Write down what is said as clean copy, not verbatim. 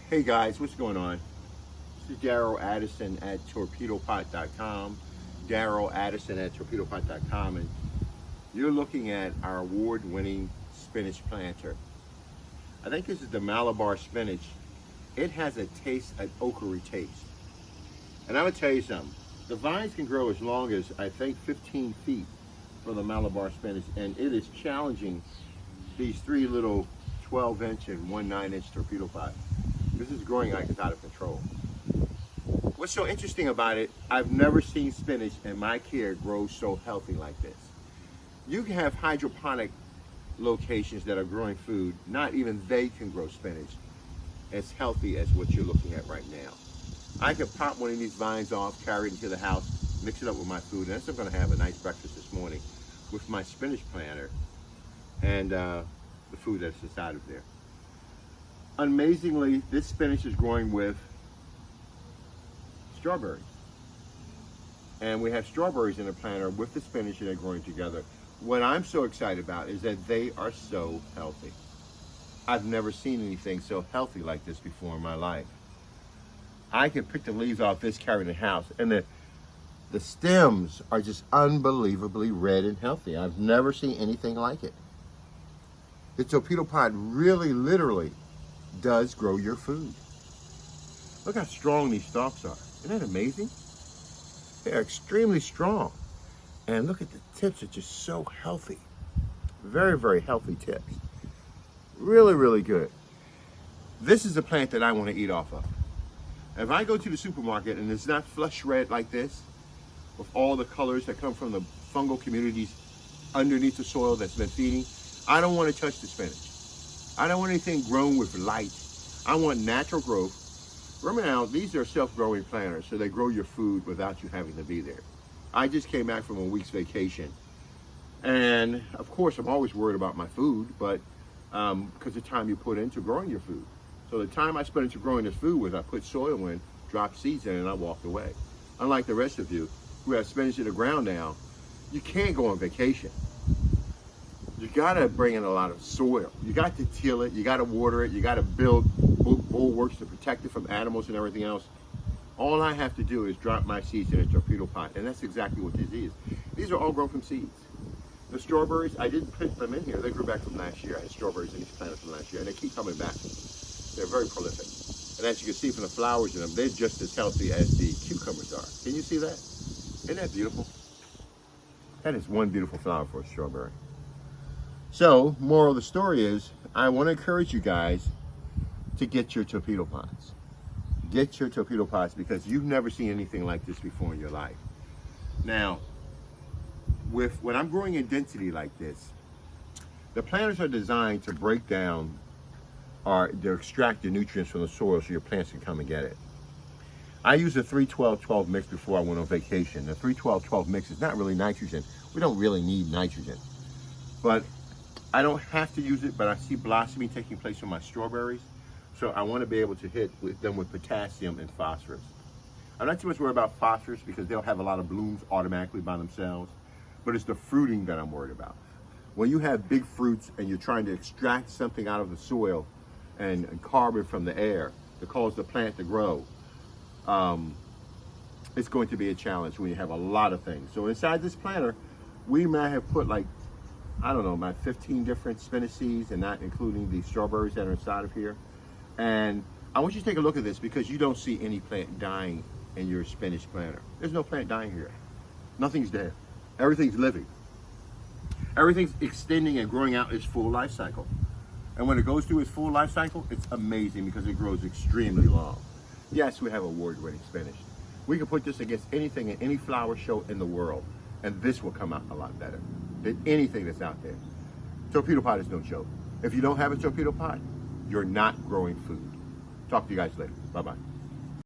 Hey guys, what's going on? This is Daryl Addison at torpedopot.com. Daryl Addison at torpedopot.com, and you're looking at our award-winning spinach planter. I think this is the Malabar spinach. It has an ochery taste. And I'm gonna tell you something. The vines can grow as long as, I think, 15 feet for the Malabar spinach, and it is challenging these three little 12-inch and 1 9-inch torpedo pots. This is growing like it's out of control. What's so interesting about it, I've never seen spinach in my care grow so healthy like this. You can have hydroponic locations that are growing food, not even they can grow spinach as healthy as what you're looking at right now. I could pop one of these vines off, carry it into the house, mix it up with my food, and I'm gonna have a nice breakfast this morning with my spinach planter and the food that's inside of there. Amazingly, this spinach is growing with strawberries. And we have strawberries in the planter with the spinach, and they're growing together. What I'm so excited about is that they are so healthy. I've never seen anything so healthy like this before in my life. I can pick the leaves off this, carry in the house, and the stems are just unbelievably red and healthy. I've never seen anything like it. The torpedo pot really, literally does grow your food. Look how strong these stalks are. Isn't that amazing? They're extremely strong. And look at the tips, are just so healthy. Very, very healthy tips. Really, really good. This is a plant that I want to eat off of. If I go to the supermarket and it's not flush red like this, with all the colors that come from the fungal communities underneath the soil that's been feeding, I don't want to touch the spinach. I don't want anything grown with light. I want natural growth. Remember now, these are self-growing planters, so they grow your food without you having to be there. I just came back from a week's vacation. And of course, I'm always worried about my food, but because the time you put into growing your food. So the time I spent into growing this food was I put soil in, dropped seeds in, and I walked away. Unlike the rest of you who have spinach in the ground now, you can't go on vacation. You gotta bring in a lot of soil. You got to till it, you gotta water it, you gotta build bulwarks to protect it from animals and everything else. All I have to do is drop my seeds in a torpedo pot, and that's exactly what this is. These are all grown from seeds. The strawberries, I didn't put them in here. They grew back from last year. I had strawberries in these plants from last year, and they keep coming back. They're very prolific. And as you can see from the flowers in them, they're just as healthy as the cucumbers are. Can you see that? Isn't that beautiful? That is one beautiful flower for a strawberry. So, moral of the story is, I want to encourage you guys to get your torpedo pots. Get your torpedo pots because you've never seen anything like this before in your life. Now, when I'm growing in density like this, the planters are designed to break down or to extract the nutrients from the soil so your plants can come and get it. I use a 3-12-12 mix before I went on vacation. The 3-12-12 mix is not really nitrogen. We don't really need nitrogen. But I don't have to use it, but I see blossoming taking place on my strawberries. So I want to be able to hit them with potassium and phosphorus. I'm not too much worried about phosphorus because they'll have a lot of blooms automatically by themselves, but it's the fruiting that I'm worried about. When you have big fruits and you're trying to extract something out of the soil and carbon from the air to cause the plant to grow, it's going to be a challenge when you have a lot of things. So inside this planter, we might have put like, I don't know, about 15 different spinach seeds, and not including the strawberries that are inside of here. And I want you to take a look at this because you don't see any plant dying in your spinach planter. There's no plant dying here. Nothing's dead. Everything's living. Everything's extending and growing out its full life cycle. And when it goes through its full life cycle, it's amazing because it grows extremely long. Yes, we have award-winning spinach. We can put this against anything in any flower show in the world, and this will come out a lot better than anything that's out there. Torpedo pot is no joke. If you don't have a torpedo pot, you're not growing food. Talk to you guys later. Bye-bye.